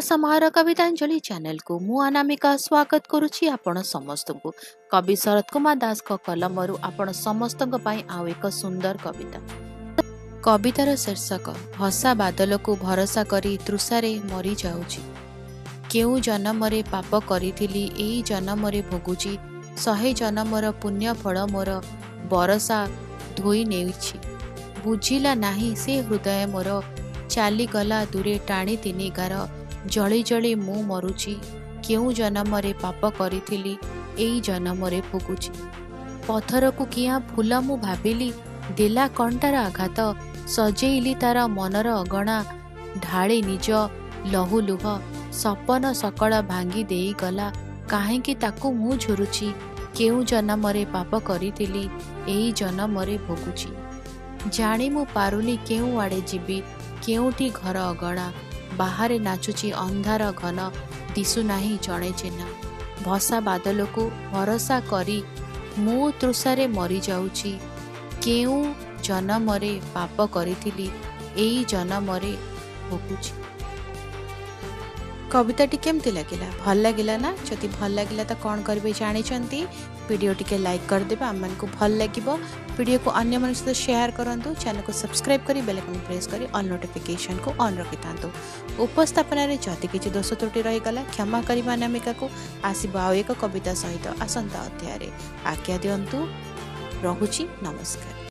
समाहार कवितांजलि channel को मु अनामिका स्वागत करुछि आपण समस्त को। कवि शरत कुमार दास को कलमरु आपण समस्त आउ एक सुंदर कविता। कवितार शीर्षक भसा बादल को भरोसा करी तृषारे मरी जाउछि। केउ जन्मरे पाप करिथिली एई जन्मरे भोगुछि। 100 जन्मर पुण्य फल मोर बरसा धोई नेउछि। बुझिला नाही से हृदय मोर चाली गला दूरे टाणी तिनी गार। जली जली मु मरुछि। केउ जन्मरे पाप करिथिली एई जन्मरे भोगुछि। पत्थर को किया फूल मु भाबिली देला कंटार आघात। सजेइली तार मनर अगणा ढाଳି निज लहु लुह। सपन सकल भांगी देई गला काहेकि ताकू मु झुरुछि। केउ जन्मरे पाप करिथिली एई जन्मरे भोगुछि। जाणी मु पारुनी केउ आड़े जीवी केउठी घर अगणा। बाहरे नाचुची अंधार घन दिसु नाही जणे चिन्ह। भसा बादल को भरोसा करी मु तृषारे मरी जाउछि। केउ जन्मरे पाप करिथिली एई जन्मरे भोगुछि। कविताटी केमती लगिला? भल लगिला ना? जदि भल लगिला तो कौन करेंगे जानी वीडियो टिके लाइक करदेवे। आम को भल लगे वीडियो को अन्य मन सहित शेयर करूँ। चैनल को सब्सक्राइब करी बेल आइकन प्रेस करी ऑल नोटिफिकेशन को ऑन रखि था। उपस्थापन जदि किसी दोष त्रुटि रहीगला क्षमा करी अनामिका को। आसब आउ एक कविता सहित आसंता अध्याय आज्ञा दिंतु। रहुछि नमस्कार।